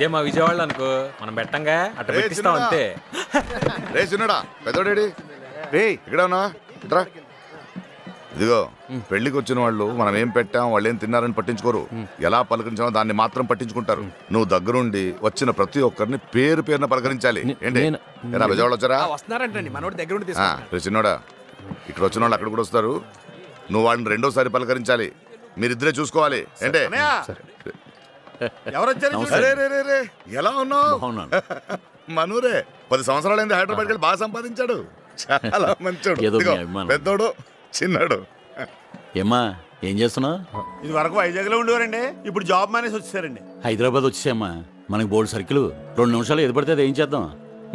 ఇదే మా విజయవాడలో అనుకో మనం పెట్టంగా అట్ట పెట్టిస్తాం అంతే. రే చిన్నడా పెద్దోడేడి రే ఇక్కడ ఉన్నా ఇట్రా. ఇదిగో పెళ్లికి వచ్చిన వాళ్ళు మనం ఏం పెట్టాం వాళ్ళు ఏం తిన్నారని పట్టించుకోరు, ఎలా పలకరించామో దాన్ని మాత్రం పట్టించుకుంటారు. నువ్వు దగ్గరుండి వచ్చిన ప్రతి ఒక్కరిని పేరు పేరున పలకరించాలి. ఏంటి ఎలా విజయవాడ వచ్చారా? వస్తున్నారంటండి మనోడి దగ్గర రే చిన్నోడా, ఇక్కడ వచ్చిన వాళ్ళు అక్కడ కూడా వస్తారు. నువ్వు వాళ్ళని రెండోసారి పలకరించాలి. మీరిద్దరే చూసుకోవాలి. ఏంటే ఎలా ఉన్నావు? మనూరే 10 సంవత్సరాలైంది హైదరాబాద్కి వెళ్ళి బాగా సంపాదించాడు. చాలా మంచోడు, పెద్దోడు చిన్నాడు. ఏమ్మా ఏం చేస్తున్నావు? ఇది వరకు వైజాగ్ లో ఉండేవారండి, ఇప్పుడు జాబ్ మానేసి వచ్చేసారండి. హైదరాబాద్ వచ్చేసామ్మా. మనకి బోర్డు సర్కిల్ 2 నిమిషాలు ఎదు పడితే అది ఏం చేద్దాం.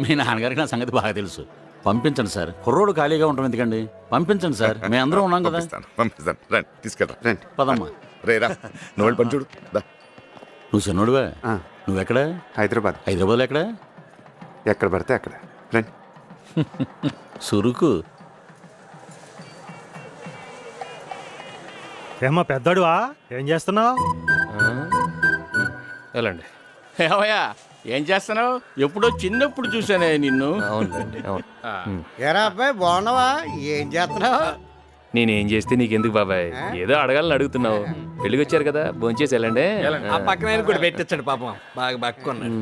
మీ నాన్నగారికి నా సంగతి బాగా తెలుసు. పంపించండి సార్, కుర్రోడు ఖాళీగా ఉంటాం ఎందుకండి, పంపించండి సార్, మేము అందరం ఉన్నాం కదా. పంపిస్తాను రండి, తీసుకెళ్తా రండి. పదమ్మా. రేరా నువ్వు వెళ్ళి పని చూడు. నువ్వు చిన్నోడువా? నువ్వెక్కడ? హైదరాబాద్. హైదరాబాద్లో ఎక్కడ? ఎక్కడ పడితే అక్కడ రండి. సురుకు. ఏమ్మా పెద్దోడువా, ఏం చేస్తున్నావు? వెళ్ళండి. ఏవయ్యా ఏం చేస్తున్నావు? ఎప్పుడో చిన్నప్పుడు చూసానే నిన్ను. అవునండి అవును. ఎరా అబ్బాయి బాగున్నావా? ఏం చేస్తున్నావు? నేనేం చేస్తే నీకెందుకు బాబాయ్, ఏదో అడగాలని అడుగుతున్నావు. పెళ్లికి వచ్చారు కదా, భోంచేసి వెళ్ళండి. ఆ పక్కన కూడా పెట్టించాడు పాపం, బాగా బక్కున్నాడు.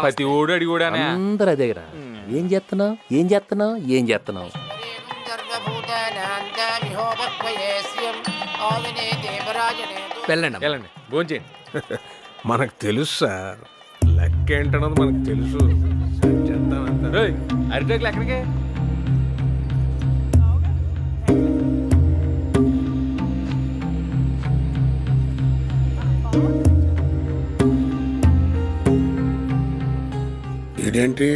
ప్రతి ఊడు అడి కూడా అందరు అదే కదా. ఏం చేస్తున్నావు ఏం చేస్తున్నావు ఏం చేస్తున్నావు? వెళ్ళండి వెళ్ళండి భోంచేయండి. మనకు తెలుసు సార్, లెక్క ఏంటన్నది మనకు తెలుసు. అరిటోకులు ఎక్కడికి? ఇదేంటి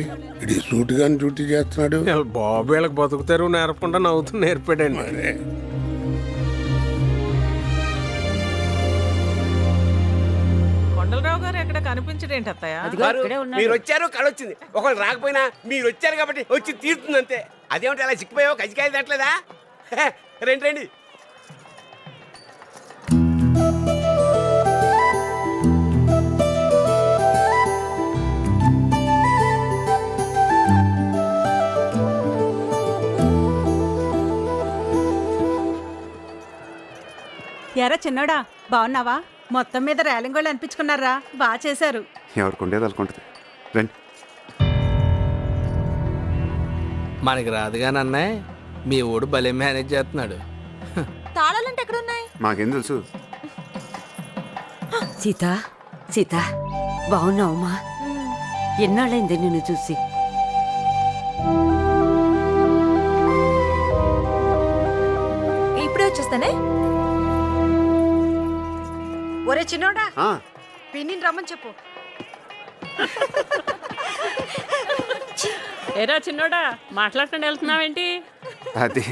ఇది సూట్ గాని డ్యూటీ చేస్తున్నాడు? బాబు వీళ్ళకి బతుకుతారు నేర్పకుండా నవ్వుతూ నేర్పాడండి. కొండలరావు గారు ఎక్కడ కనిపించడేంటి అత్తయ్య? మీరు వచ్చారు కళొచ్చింది, ఒకళ్ళు రాకపోయినా మీరు వచ్చారు కాబట్టి వచ్చి తీరుతుంది అంతే. అదేమిటి అలా చిక్కిపోయావు, కజికాయలు తట్టలేదా? రండి రండి. ఎరా చిన్నోడా, బాగున్నావా? మొత్తం మీద రేలింగ్ వాళ్ళు అనిపించుకున్నారా? బాగా చేశారు. ఎవరికి ఉండేది అనుకుంటుంది. రండి. మనకి రాదుగాని అన్నాయ్, మీ ఊడు భలే మేనేజ్ చేస్తున్నాడు. తాళాలంటే ఎక్కడున్నాయి? మాకేం తెలుసు. సీత సీత బాగున్నావమ్మా? ఎన్నాళ్ళైంది నిన్ను చూసి. ఇప్పుడే వచ్చేస్తానే. ఒరే చిన్నోడా, పిన్నిని రమ్మని చెప్పు. ఏరా చిన్నోడా, మాట్లాడుకుని వెళ్తున్నావేంటి? అది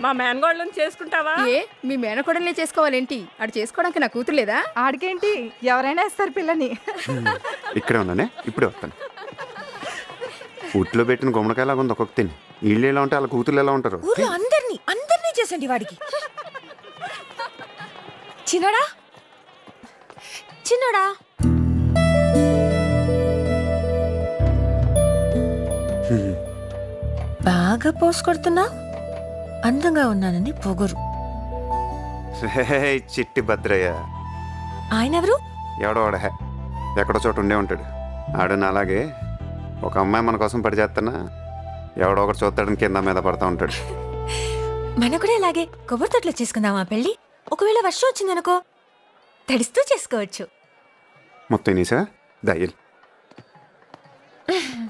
మా మేనగోళ్ళని చేసుకుంటావా? ఏ మీ మేనకోడల్ని చేసుకోవాలేంటి? ఆడు చేసుకోవడానికి నా కూతురు లేదా? ఆడికేంటి, ఎవరైనా ఇస్తారు పిల్లని. ఇక్కడే ఉన్నానే, ఇప్పుడే వస్తాను. ఊట్లో పెట్టిన గుమ్మడికాయలాగా ఉంది ఒక్కొక్క తిని. వీళ్ళు ఎలా ఉంటే వాళ్ళ కూతురు ఎలా ఉంటారు? అందరినీ చేసండి వాడికి. చిన్నోడా చిన్నోడా, బాగా పోసు కొడుతున్నా. అందంగా ఉన్నానని పొగరు. చిట్టి భద్రయ్య. ఆయన ఎవరు? ఎవడో వాడ ఎక్కడో చోట ఉండే ఉంటాడు. ఆడని అలాగే ఒక అమ్మాయి మన కోసం పడి చేస్తున్నా ఎవడో ఒకటి చూస్తాడని కింద మీద పడతా ఉంటాడు. మన కూడా ఇలాగే కొబ్బరి తొట్లో చేసుకుందామా పెళ్ళి? ఒకవేళ వర్షం వచ్చిందనుకో, తడిస్తూ చేసుకోవచ్చు. మొత్తం నీసా దయ్యలు.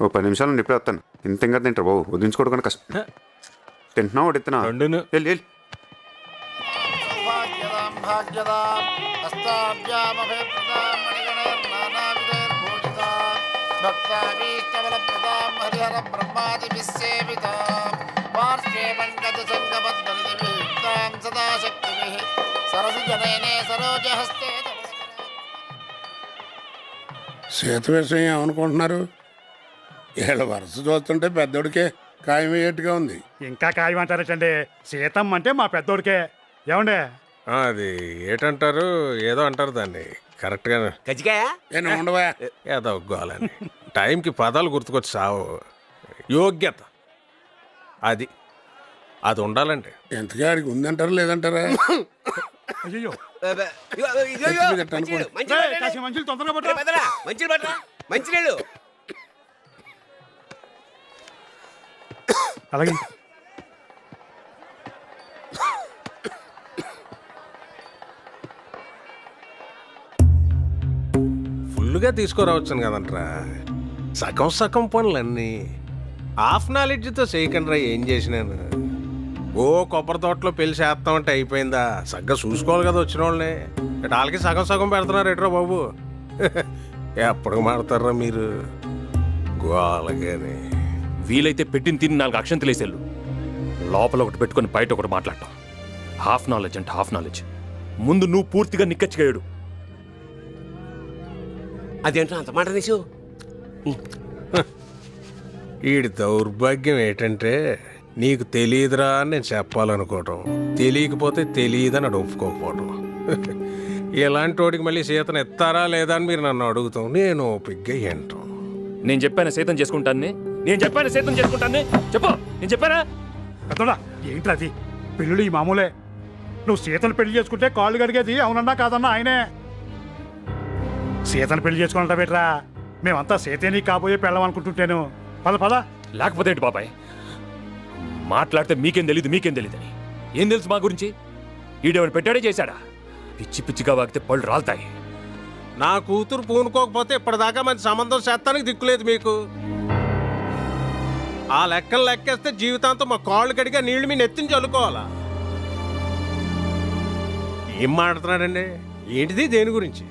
ఓ 10 నిమిషాలు నుండి ఇప్పుడే వస్తాను. ఇంత ఇంకా తింటారు బాబు, వదిలించుకోవడం కష్టం. తింటున్నావు వడిస్తున్నా వెళ్ళి. సీత విషయం ఏమనుకుంటున్నారు? వీళ్ళ వరుస చూస్తుంటే పెద్దోడికే ఖాయమయ్యేట్టుగా ఉంది. ఇంకా ఖాయమంటారటండి, సీతమ్మ అంటే మా పెద్దోడికే. ఏమండే అది ఏటంటారు, ఏదో అంటారు దాన్ని, కరెక్ట్గా కజ్జికాయ నేను ఉండవా ఏదో గోలని టైంకి పదాలు గుర్తుకొచ్చి సావు యోగ్యత అది అది ఉండాలండి. ఎంతగా ఆడికి ఉందంటారా లేదంటారా? అయ్యో మంచులు తొందరగా పట్టు. మంచినీళ్ళు అలాగే ఫుల్గా తీసుకురావచ్చును కదంట్రా. సగం సగం పనులన్నీ హాఫ్ నాలెడ్జ్తో చేయకండి రా. ఏం చేసినాను ఓ కొబ్బరి తోటలో పెళ్లి చేస్తామంటే అయిపోయిందా? సగ్గా చూసుకోవాలి కదా వచ్చిన వాళ్ళని. వాళ్ళకి సగం సగం పెడుతున్నారు ఎట్రా బాబు. ఎప్పటికి మాడతారా మీరు గోలగాని. వీలైతే పెట్టిన తిని 4 అక్షంతలేసేళ్ళు లోపల ఒకటి పెట్టుకొని బయట ఒకటి మాట్లాడటం. హాఫ్ నాలెడ్జ్ అంటే హాఫ్ నాలెడ్జ్. ముందు నువ్వు పూర్తిగా నిక్కచ్చిగాడు. అదేంటో అంత మాట నీసు. వీడి దౌర్భాగ్యం ఏంటంటే నీకు తెలియదురా అని నేను చెప్పాలనుకోవటం, తెలియకపోతే తెలియదని అడు ఒప్పుకోకపోవటం. ఇలాంటి వాడికి మళ్ళీ సీతను ఎత్తారా లేదా అని మీరు నన్ను అడుగుతాం. నేను ఓపిగ్గా ఏంటాం. నేను చెప్పాను సైతం చేసుకుంటాను. నేను చెప్పాను సైతం చేసుకుంటాను. చెప్పు, నేను చెప్పానా? పెద్దోడా ఏంట్రా అది? పెళ్ళిళ్ళు ఈ మామూలే. నువ్వు సీతను పెళ్లి చేసుకుంటే కాళ్ళు కడిగేది అవునన్నా కాదన్నా ఆయనే. సీతను పెళ్లి చేసుకుంటా బెట్రా. మేమంతా సీతే నీకు కాబోయే పెళ్ళం అనుకుంటుంటాను. పద పద. లేకపోతే ఏంటి బాబాయ్? మాట్లాడితే మీకేం తెలీదు అని. ఏం తెలుసు మా గురించి? ఈడేవాడు పెట్టాడే చేశాడా? పిచ్చి పిచ్చిగా వాగితే పళ్ళు రాలుతాయి. నా కూతురు పూనుకోకపోతే ఇప్పటిదాకా మంచి సంబంధం చేస్తానికి దిక్కులేదు మీకు. ఆ లెక్కలు లెక్కేస్తే జీవితాంతం మా కాళ్ళు కడిగా నీళ్లు మీ నెత్తిని చల్లుకోవాలా? ఏం మాట్లాడుతున్నాడండి? ఏంటిది? దేని గురించి?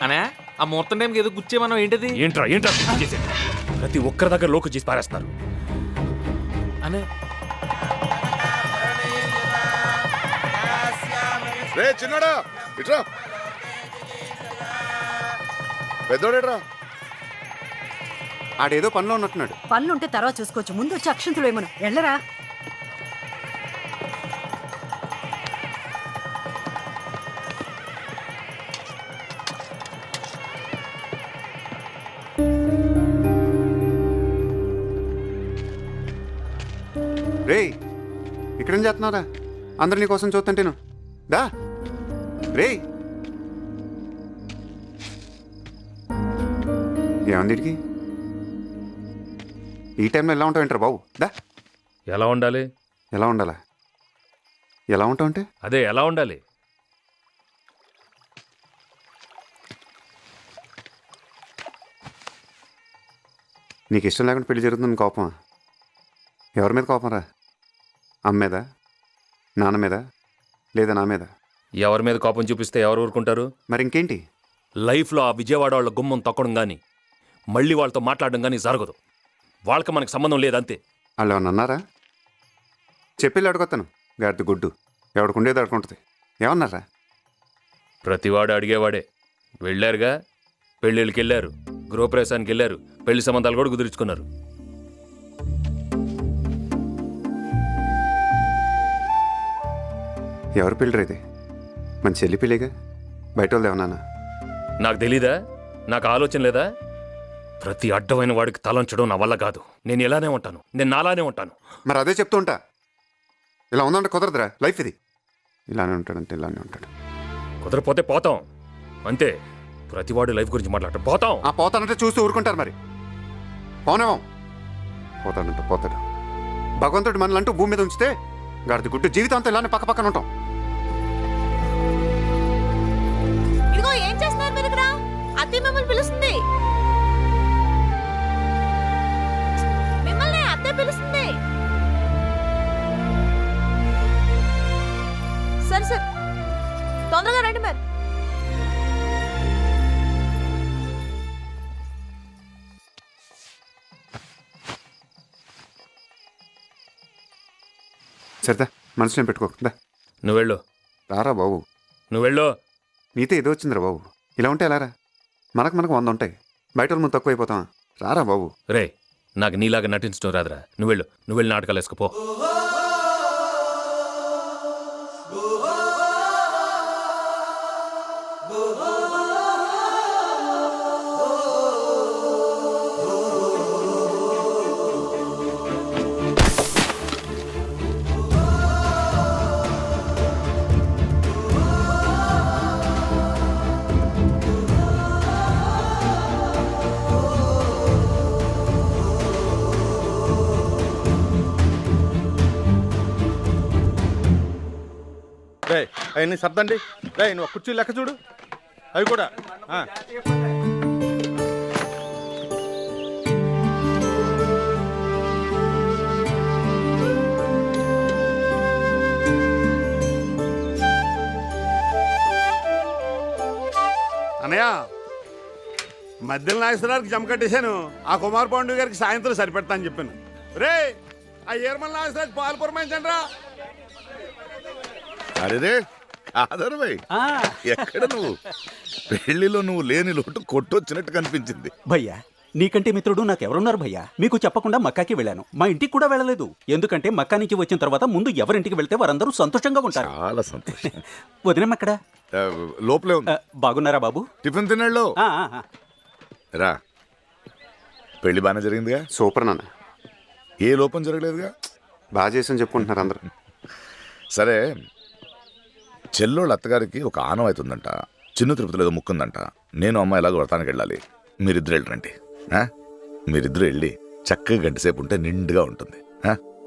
అనే ఆ ముహూర్తం టైంకి ఏదో గుచ్చేమన్నావు. ఏంటిది? ఏంట్రా చేసేది? ప్రతి ఒక్కరి దగ్గర లోకు చేసి పారేస్తున్నారు. అనే రే చిన్నడా ఇట్రా. పెద్దోడేట్రా? ఆడేదో పనిలో ఉన్నట్టున్నాడు. పనులుంటే తర్వాత చూసుకోవచ్చు. ముందు వచ్చి అక్షంతులు ఏమను వెళ్ళరా. రేయ్ ఇక్కడేం చేస్తున్నారా? అందరు నీ కోసం చూస్తుంటేను. దా రేయ్. ఏమంది వీడికి? ఈ టైంలో ఎలా ఉంటావు ఏంటారు బాబు? దా. ఎలా ఉండాలి? ఎలా ఉండాలా? ఎలా ఉంటావు అంటే అదే ఎలా ఉండాలి? నీకు ఇష్టం లేకుండా పెళ్లి జరుగుతుంది కోపమా? ఎవరి మీద కోపం రా? అమ్మ మీద, నాన్న మీద, లేదా నా మీద? ఎవరి మీద కోపం చూపిస్తే ఎవరు ఊరుకుంటారు? మరి ఇంకేంటి? లైఫ్లో ఆ విజయవాడ వాళ్ళ గుమ్మం తొక్కడం కానీ మళ్ళీ వాళ్ళతో మాట్లాడడం కానీ జరగదు. వాళ్ళకి మనకు సంబంధం లేదంతే. వాళ్ళు ఏమన్నా అన్నారా? చెప్పి అడుగుతాను. గాడిద గుడ్డు ఎవడుకుండేది అడుకుంటుంది. ఏమన్నారా? ప్రతివాడు అడిగేవాడే. వెళ్ళారుగా, పెళ్ళిళ్ళకి వెళ్ళారు, గృహప్రవేశానికి వెళ్ళారు, పెళ్లి సంబంధాలు కూడా కుదుర్చుకున్నారు. ఎవరు పెళ్ళి ఇది? మన చెల్లి పెళ్ళిగా? బయట వాళ్ళు ఏమన్నా? నాకు తెలీదా? నాకు ఆలోచన లేదా? ప్రతి అడ్డమైన వాడికి తలంచడం నా వల్ల కాదు. నేను ఇలానే ఉంటాను, నేను నాలానే ఉంటాను. మరి అదే చెప్తూ ఉంటా. ఇలా ఉందంటే కుదరదురా లైఫ్ ఇది. ఇలానే ఉంటాడంటే ఇలానే ఉంటాడు. కుదరపోతే పోతాం అంతే. ప్రతివాడు లైఫ్ గురించి మాట్లాడటం పోతాం. ఆ పోతానంటే చూస్తూ ఊరుకుంటారు. మరి పోనేమో. పోతాడంటే పోతాడు. భగవంతుడు మనల్ని అంటూ భూమి మీద ఉంచితే గాడిద గుడ్డు జీవితాంతం ఇలానే పక్క పక్కన ఉంటాం. ఇదిగో ఏం చేస్తున్నారు మీరు ఇక్కడ? అత్తయ్య మిమ్మల్ని పిలుస్తుంది. మిమ్మల్ని అత్తయ్య పిలుస్తుంది. సరే సరే తొందరగా రండి మరి. సరేదా మనసులో పెట్టుకోదా. నువ్వు వెళ్ళు. రారా బాబు. నువ్వు వెళ్ళు. నీతో ఏదో వచ్చిందిరా బాబు. ఇలా ఉంటే ఎలారా? మనకు 100 ఉంటాయి. బయట వాళ్ళు ముందు తక్కువ అయిపోతాం. రారా బాబు. రే నాకు నీలాగా నటించడం రాదురా. నువ్వు వెళ్ళి నాటకాలు వేసుకుపో. అవన్నీ సర్దండి. నువ్వు కుర్చీ లెక్క చూడు, అవి కూడా. అన్నయ్య, మధ్యలో నాగేశ్వరరావుకి జమ కట్టేశాను. ఆ కుమార్ పాండు గారికి సాయంత్రం సరిపెడతా అని చెప్పాను. రే, ఆ ఏర్మల నాగేశ్వరరావు పాలు పురమాయించండి రా. అరే ఆదరవై ఎక్కడ నువ్వు? పెళ్లిలో నువ్వు లేని లోటు కొట్టొచ్చినట్టు కనిపించింది. భయ్యా, నీకంటే మిత్రుడు నాకెవరున్నారు భయ్యా? మీకు చెప్పకుండా మక్కాకి వెళ్ళాను. మా ఇంటికి కూడా వెళ్ళలేదు. ఎందుకంటే మక్కా నుంచి వచ్చిన తర్వాత ముందు ఎవరింటికి వెళ్తే వారందరూ సంతోషంగా ఉంటారు. చాలా సంతోషం. వదినం ఎక్కడ? లోపలే ఉంది. బాగున్నారా బాబు? టిఫిన్ తిన్నాళ్ళు. రా, పెళ్లి బాగానే జరిగిందిగా? సూపర్ నాన్న. ఏ లోపం జరగలేదుగా? బాగా చేసి చెప్పుకుంటున్నారు అందరూ. సరే, చెల్లోళ్ళ అత్తగారికి ఒక ఆనం అవుతుందంట. చిన్న తిరుపతిలో ఏదో ముక్కుందంట. నేను అమ్మాయి ఎలాగో వ్రతానికి వెళ్ళాలి. మీరిద్దరు వెళ్ళరండి. మీరిద్దరు వెళ్ళి చక్కగా గంట సేపు ఉంటే నిండుగా ఉంటుంది.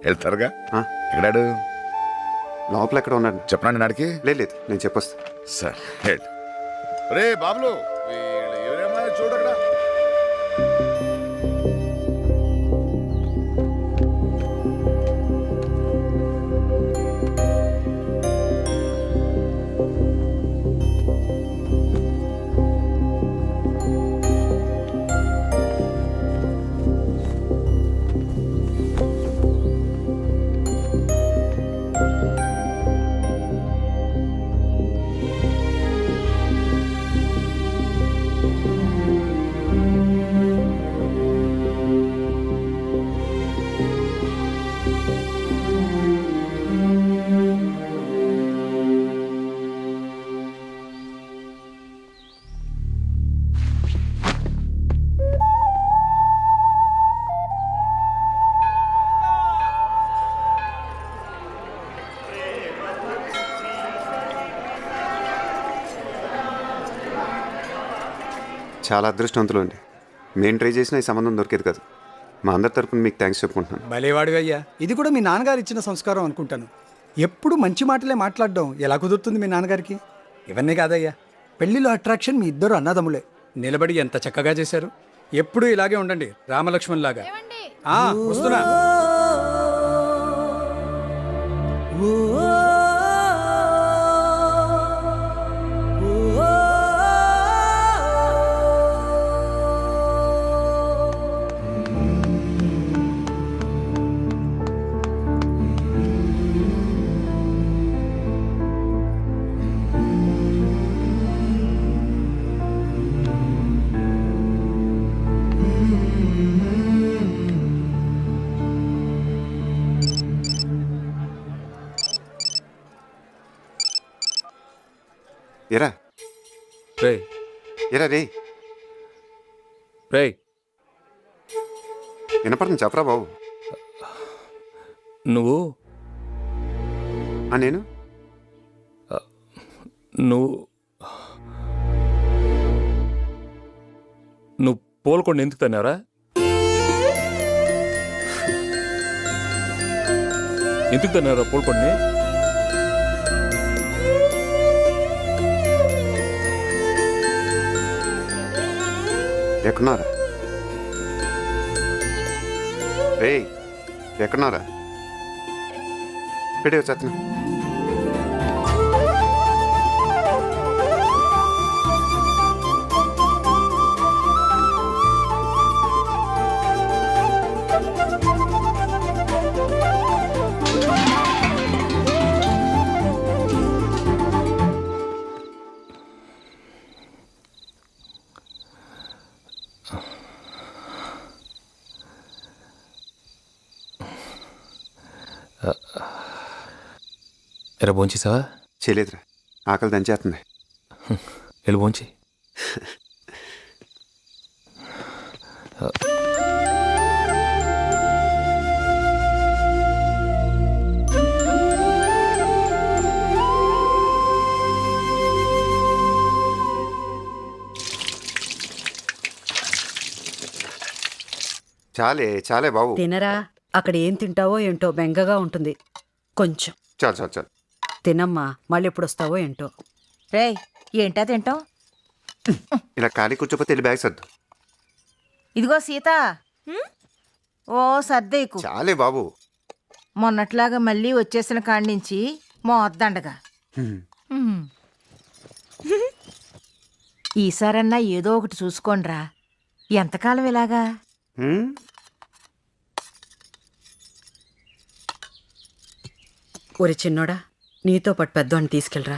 వెళ్తారుగా? ఎక్కడాడు? లోపల ఎక్కడ ఉన్నాడు? చెప్పనా నాడికి? లేదు, నేను చెప్పొస్తా. సార్ హెడ్ రే బాబులు, ఎవరేమో చూడక్కడ. చాలా అదృష్టవంతులు అండి. మేము ట్రై చేసిన ఈ సంబంధం దొరికేది కాదు. మా అందరి తరపున మీకు థ్యాంక్స్ చెప్పుకుంటున్నాను. భలేవాడు అయ్యా. ఇది కూడా మీ నాన్నగారు ఇచ్చిన సంస్కారం అనుకుంటాను. ఎప్పుడు మంచి మాటలే మాట్లాడడం ఎలా కుదురుతుంది మీ నాన్నగారికి? ఇవన్నీ కాదయ్యా, పెళ్లిలో అట్రాక్షన్ మీ ఇద్దరు అన్నదమ్ములే. నిలబడి ఎంత చక్కగా చేశారు. ఎప్పుడూ ఇలాగే ఉండండి, రామలక్ష్మణ్ లాగా. వస్తున్నా. ఎరా రే ఎరా రే రే వినపడుతుంది, చెప్పరా బాబు. నువ్వు నేను నువ్వు పోల్కొండ ఎందుకు తన్నారా? ఎందుకు తన్నారా పోల్కొండని? ఎక్కడున్నారా రే? ఎక్కడున్నారా? పెట్టి వచ్చేస్తున్నా. ఎరా భోంచేసావా? చేయలేదురా, ఆకలి దంచేస్తుంది. వెళ్ళి భోంచి. చాలే చాలే బాబు. తినరా, అక్కడ ఏం తింటావో ఏంటో బెంగగా ఉంటుంది. కొంచెం చాలు చాలు చాలు. తినమ్మా, మళ్ళీ ఎప్పుడు వస్తావో ఏంటో. రేయ్ ఏంటా తింటాం? ఇలా ఖాళీ కూర్చోపోతే వెళ్ళి బ్యాగ్ సర్దు. ఇదిగో సీత, ఓ సర్దేకు. చాలే బాబు. మొన్నట్లాగా మళ్ళీ వచ్చేసిన కాడి నుంచి మోద్దండగా. ఈసారన్నా ఏదో ఒకటి చూసుకోండ్రా. ఎంతకాలం ఇలాగా? ఒరి చిన్నోడా, నీతో పాటు పెద్దవాడిని తీసుకెళ్ళరా.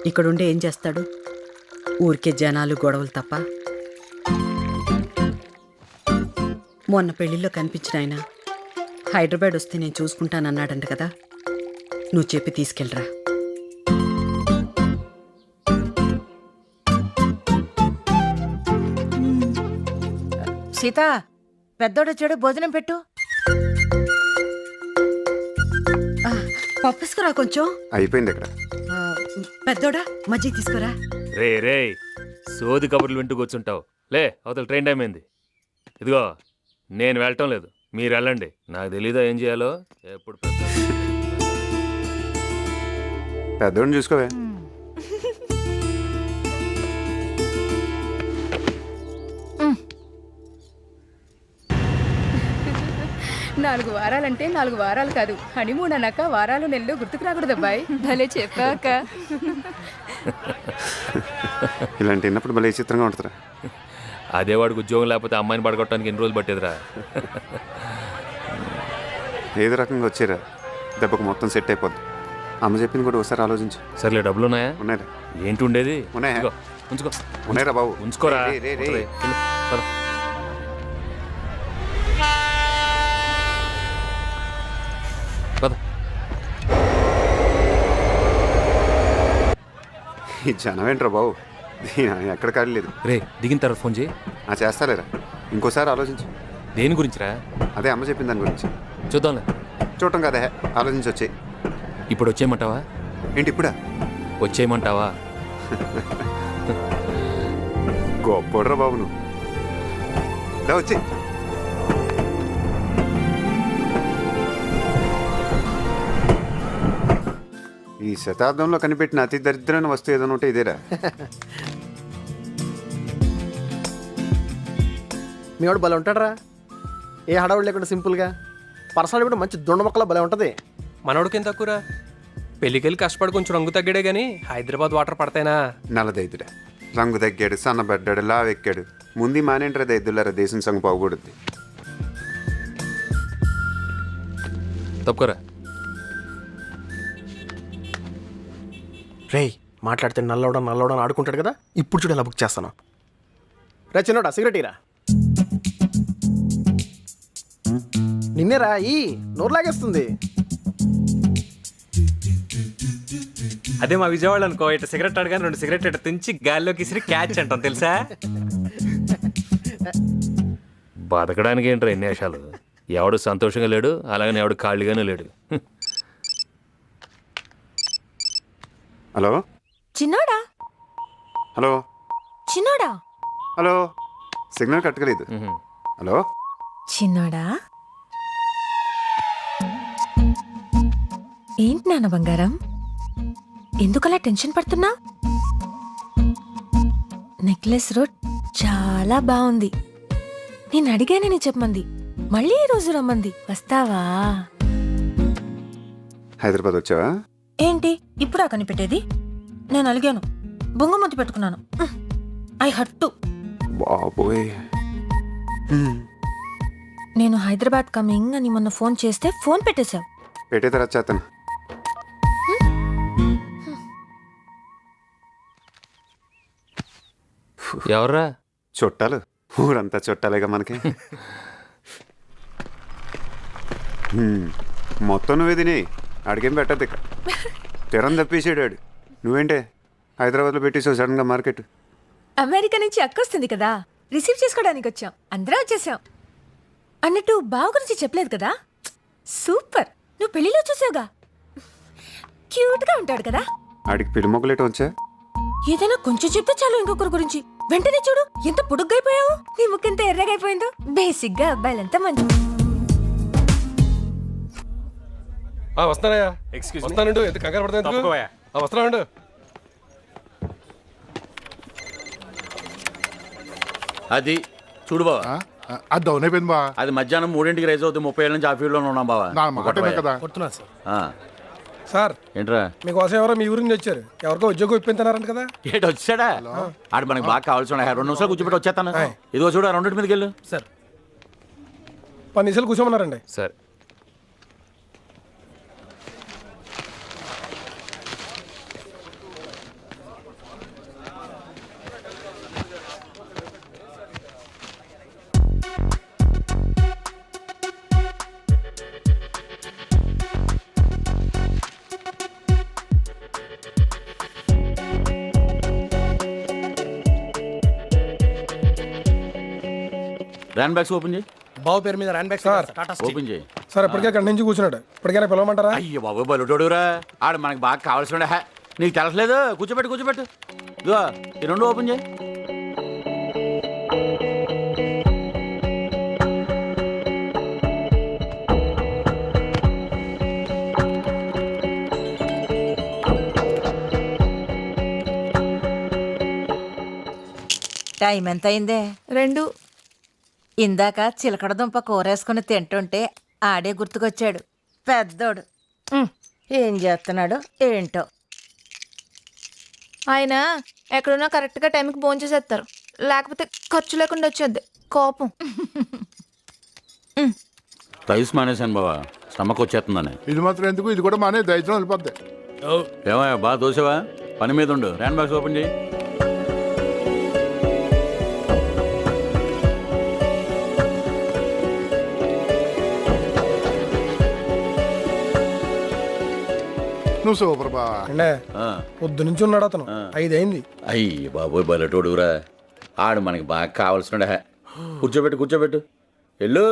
ఇక్కడుండి ఏం చేస్తాడు? ఊరికే జనాలు గొడవలు తప్ప. మొన్న పెళ్లిలో కనిపించిన ఆయన హైదరాబాద్ వస్తే నేను చూసుకుంటానన్నాడంట కదా, నువ్వు చెప్పి తీసుకెళ్ళరా. సీత, పెద్దోడొచ్చాడు, భోజనం పెట్టు. పప్పుసుకురా కొంచెం. అయిపోయింది ఇక్కడ. ఆ, పెద్దోడా మజ్జిగ తీసుకురా. రే రే, సోది కబుర్లు వింటూ కూర్చుంటావు. లే, అవతల ట్రైన్ టైం అయింది. ఇదిగో, నేను వెళ్ళటం లేదు, మీరు వెళ్ళండి. నాకు తెలీదా ఏం చేయాలో. ఎప్పుడు పెద్దోడిని చూసుకోవే. నాలుగు వారాలంటే 4 వారాలు కాదు, హనీమూన్ అన్నాక వారాలు నెలలు గుర్తుకు రాకూడదు అబ్బాయి. భలే చెప్పాక. ఇలాంటి విన్నప్పుడు భలే చిత్రంగా ఉంటుందిరా. అదే వాడికి ఉద్యోగం లేకపోతే అమ్మాయిని పడగొట్టడానికి ఎన్ని రోజులు పట్టేదిరా? ఏదో రకంగా వచ్చారా, దెబ్బకు మొత్తం సెట్ అయిపోద్ది. అమ్మ చెప్పింది కూడా ఒకసారి ఆలోచించు. సర్లే, డబ్బులు ఉన్నాయా? ఉన్నాయిరా. ఏంటి ఉండేది? ఉన్నాయా? ఇదిగో, ఉంచుకో. ఉన్నాయిరా బాబు. ఉంచుకోరా. రే, రే, రే, రే. వెళ్ళు, పద. పద. ఈ జనం ఏంట్రా బాబు, ఎక్కడ ఖాళీ లేదు. రే, దిగిన తర్వాత ఫోన్ చేయి. చేస్తాలేరా, ఇంకోసారి ఆలోచించు. దేని గురించిరా? అదే అమ్మ చెప్పింది దాని గురించి. చూద్దాంలే. చూడటం కదా, ఆలోచించి వచ్చాయి. ఇప్పుడు వచ్చేయమంటావా? ఏంటి ఇప్పుడా? వచ్చేయమంటావా? గొప్పడ్రా బాబు నువ్వు. వచ్చి ఈ శతాబ్దంలో కనిపెట్టిన అతి దరిద్రమైన వస్తువు ఏదైనా ఉంటే ఇదేరా. మీ వాడు భలే ఉంటాడరా, ఏ హడావుడు లేకుండా సింపుల్గా. పర్సనాలిటీ కూడా మంచి దుండ మొక్కలా భలే ఉంటుంది. మనోడికి ఎంత తక్కువరా, పెళ్ళికెళ్ళి కష్టపడి కొంచెం రంగు తగ్గాడే కానీ హైదరాబాద్ వాటర్ పడతాయినా. నల్లదైదురా, రంగు తగ్గాడు, సన్నబడ్డాడు, లావెక్కాడు. ముందు మానేంటారా దైదులారా, దేశం సంగ పోకూడదు. తప్పుకోరా. రేయ్, మాట్లాడితే నల్లవడం ఆడుకుంటాడు కదా, ఇప్పుడు చూడు ఎలా బుక్ చేస్తాను. రే చిన్నోడా, సిగరెట్ ఇరా. నిన్నేరా, ఈ నోరు లాగేస్తుంది. అదే మా విజయవాడ అనుకో, ఇట్లా సిగరెట్ అడగానే 2 సిగరెట్ ఇట్లా తుంచి గాల్లోకి ఇసిరి క్యాచ్ అంటాం తెలుసా. బతకడానికి ఏంట్రా ఎన్ని వేషాలు? ఎవడు సంతోషంగా లేడు, అలాగని ఎవడు ఖాళీగానే లేడు. హలో చిన్నోడా, హలో చిన్నోడా, హలో, సిగ్నల్ కట్టగలేదు. హలో చిన్నోడా. ఏంటి నాన్న బంగారం, ఎందుకలా టెన్షన్ పడుతున్నా? నెక్లెస్ రోడ్ చాలా బాగుంది. నేను అడిగానని చెప్పమంది, మళ్ళీ ఈ రోజు రమ్మంది. వస్తావా? హైదరాబాద్ వచ్చావా? ఏంటి ఇప్పుడా కనిపెట్టేది? నేను అలిగాను, బొంగమతి పెట్టుకున్నాను. ఐ హట్టు. బాబోయ్, నేను హైదరాబాద్ కమింగ్ అని మొన్న ఫోన్ చేస్తే ఫోన్ పెట్టేశావు. పెట్టే తర్వాత చేస్తాను. ఎవర్రా? చుట్టాలు, ఊరంతా చుట్టాలేగా మనకి. మొత్తం నువ్వే తిని ఆడికేం పెట్టద్దు ఇక తిరం తప్పేసాడు ఆడు. నువ్వేంటే హైదరాబాద్లో పెట్టేసావు సడన్గా మార్కెట్. అమెరికా నుంచి అక్క వస్తుంది కదా, రిసీవ్ చేసుకోవడానికి వచ్చాం. అందరం వచ్చేసాం. అన్నట్టు బావ గురించి చెప్పలేదు కదా, సూపర్. నువ్వు పెళ్లిలో చూసావుగా, క్యూట్ గా ఉంటాడు కదా. ఆడికి పిల్లి మొక్కలేట వచ్చా. ఏదైనా కొంచెం చెప్తే చాలు ఇంకొకరి గురించి. వెంటనే చూడు ఎంత పొడుగ్గైపోయావు, నీ ముక్కు ఎంత ఎర్రగైపోయిందో. బేసిక్ గా అబ్బాయిలంతా మంచి. వస్తానయ్యా. Excuse me. వస్తానండు. ఎంత కంగారు పడతా తప్పుకోవయ్యా. వస్తానండు. అది చూడు బావా, అది డౌన్ అయిపోయింది బా. అది మధ్యాహ్నం 3ంటికి రైజ్ అవుతుంది. 30 ఏళ్ళ నుంచి ఆ ఫీల్డ్లోనే ఉన్నాం బావా. నా మాటమే కదా. కొడుతున్నా సార్. ఆ, సార్ ఏంట్రా మీకోసం ఎవరో మీ ఊరి నుంచి వచ్చారు. ఎవరికో ఉద్యోగం ఇప్పించారంట కదా. ఏంటి వచ్చాడా? ఆడు మనకి బాగా కావాల్సి 2 నిమిషాలు కూర్చోబెట్టి వచ్చేస్తాను. ఇదిగో చూడు, 2 మీదకి వెళ్ళు. సార్ 10 నిమిషాలు కూర్చోమన్నారండి. సరే. ర్యాన్ బ్యాగ్స్ ఓపెన్ చేయి. బావ పేరు మీద ర్యాన్ బ్యాగ్ సార్. ఓపెన్ చేయి. సార్ ఇప్పటికే అక్కడి నుంచి కూర్చున్నాడు. ఇప్పటికైనా పిలవమంటారా? అయ్యో బాబు బలుటోడురా, ఆడు మనకి బాగా కావాల్సిన నీకు తెలసలేదు. కూర్చోబెట్టు. ఇదిగో ఈ 2 ఓపెన్ చేయి. టైం ఎంత అయిందే? 2. ఇందాక చిలకడ దుంప కూరేసుకుని తింటుంటే ఆడే గుర్తుకొచ్చాడు. పెద్దోడు ఏం చేస్తున్నాడు ఏంటో. ఆయన ఎక్కడున్నా కరెక్ట్ గా టైంకి ఫోన్ చేసేస్తారు, లేకపోతే ఖర్చు లేకుండా వచ్చేద్ది కోపం. రైస్ మానేశాను బావా, స్టమక్ వచ్చేస్తుందని. ఇది మాత్రం ఎందుకు, ఇది కూడా మానే దయచేసి వెళ్ళిపోద్ది. ఏమయ్యా బాగా దోసేవా? పని మీద ఉండు. ర్యాన్ బ్యాగ్స్ ఓపెన్ చేయి. నువ్వు సూపర్ బా. అంటే పొద్దు నుంచి ఉన్నాడు అతను. 5 అయింది. అయ్యి బాబోయ్ బలటోడురా, ఆడు మనకి బాగా కావాల్సిన. కూర్చోబెట్టు. వెళ్ళు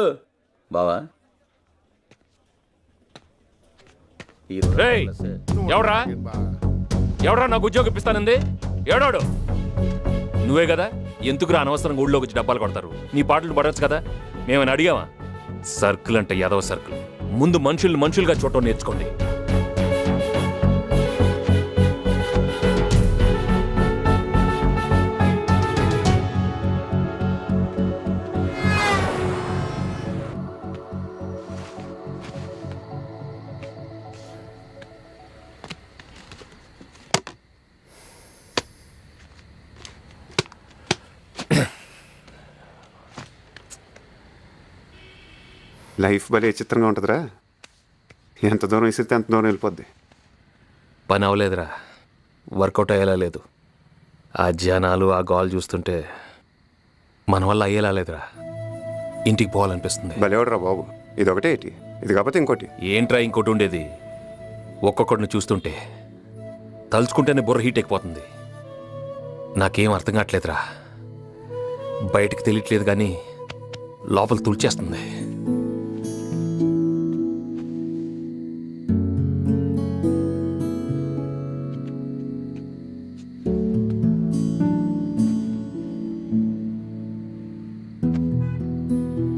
బావా. ఎవడ్రా నాకు ఉద్యోగం ఇప్పిస్తానంది? ఎవడాడు? నువ్వే కదా. ఎందుకురా అనవసరంగా ఊళ్ళోకి వచ్చి డబ్బాలు కొడతారు? నీ పాటలు పడవచ్చు కదా. మేమని అడిగామా? సర్కిల్ అంటే యాదవ సర్కిల్. ముందు మనుషులుగా చూడటం నేర్చుకోండి. లైఫ్ భలే చిత్రంగా ఉంటుందిరా. ఎంత దూరం ఇసిరితే అంత దూరం వెళ్ళిపోద్ది. పని అవ్వలేదురా, వర్కౌట్ అయ్యేలా లేదు. ఆ జనాలు ఆ గోల్ చూస్తుంటే మన వల్ల అయ్యేలా లేదురా. ఇంటికి పోవాలనిపిస్తుంది. భలేవాడురా బాబు. ఇది ఒకటే ఏంటి, ఇది కాకపోతే ఇంకోటి. ఏంట్రా ఇంకోటి ఉండేది? ఒక్కొక్కడిని చూస్తుంటే తలుచుకుంటేనే బుర్ర హీట్ ఎక్కిపోతుంది. నాకేం అర్థం కావట్లేదురా. బయటికి తెలియట్లేదు కానీ లోపల తుడిచేస్తుంది.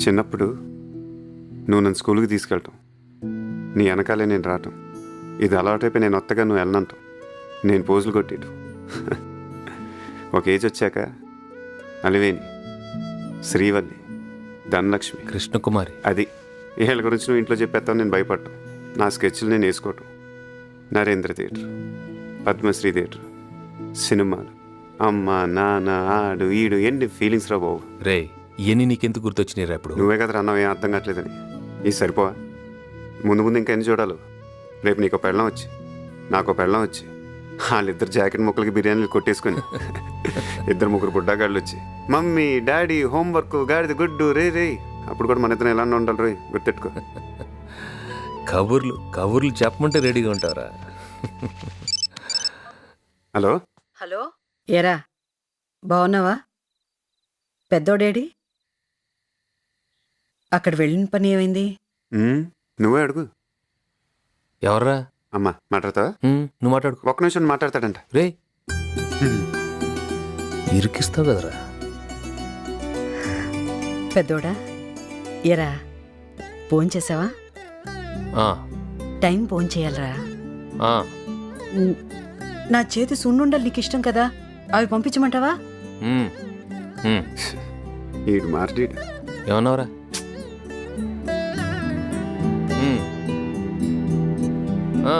చిన్నప్పుడు నువ్వు నన్ను స్కూల్కి తీసుకెళ్ళటం, నీ వెనకాలే నేను రావటం, ఇది అలవాటైపోయి నేను వత్తగా నువ్వు వెళ్ళనంటాం, నేను పోజులు కొట్టేయటం. ఒక ఏజ్ వచ్చాక అలివేణి, శ్రీవల్లి, ధనలక్ష్మి, కృష్ణకుమారి, అది వీళ్ళ గురించి నువ్వు ఇంట్లో చెప్పేస్తావు. నేను భయపడటం, నా స్కెచ్లు నేను వేసుకోవటం, నరేంద్ర థియేటర్, పద్మశ్రీ థియేటర్, సినిమాలు, అమ్మ నాన్న ఆడు ఈడు, ఎన్ని ఫీలింగ్స్ రా బాబు. రే ఇవన్నీ నీకెందుకు గుర్తొచ్చినాయి రా? ఇప్పుడు నువ్వే కదా అన్నావు ఏం అర్థం కావట్లేదని. ఇది సరిపోవా? ముందు ఇంకా ఎన్ని చూడాలి? రేపు నీకు పెళ్ళం వచ్చి నాకు పెళ్ళం వచ్చి వాళ్ళిద్దరు జాకెట్ ముక్కలకి బిర్యానీలు కొట్టేసుకొని 2-3 బుడ్డాగాళ్ళు వచ్చి మమ్మీ డాడీ హోంవర్క్ గాడిది గుడ్డు రే రే, అప్పుడు కూడా మన ఇద్దరు ఎలా ఉండాలి రే, గుర్తెట్టుకో. కబుర్లు చెప్పమంటే రెడీగా ఉంటారా? హలో హలో ఏరా బాగున్నావా? పెద్దోడేడి? అక్కడ వెళ్ళిన పని ఏమైంది? నువ్వే అడుగు. ఎవర్రా? అమ్మా మాట్లాడతావా? నువ్వు మాట్లాడుకో. ఒక్క నిమిషం మాట్లాడతాడంట. రే ఇరికిస్తావు కదరా. పెద్దోడా ఏరా ఫోన్ చేసావా? ఆ, టైం ఫోన్ చేయాలరా. ఆ, నా చేతి సున్నుండలు నీకు ఇష్టం కదా, అవి పంపించమంటావా? ఉమ్, ఉమ్. ఈడు మాట్లాడు. ఏమన్నావురా? ఉమ్. ఆ,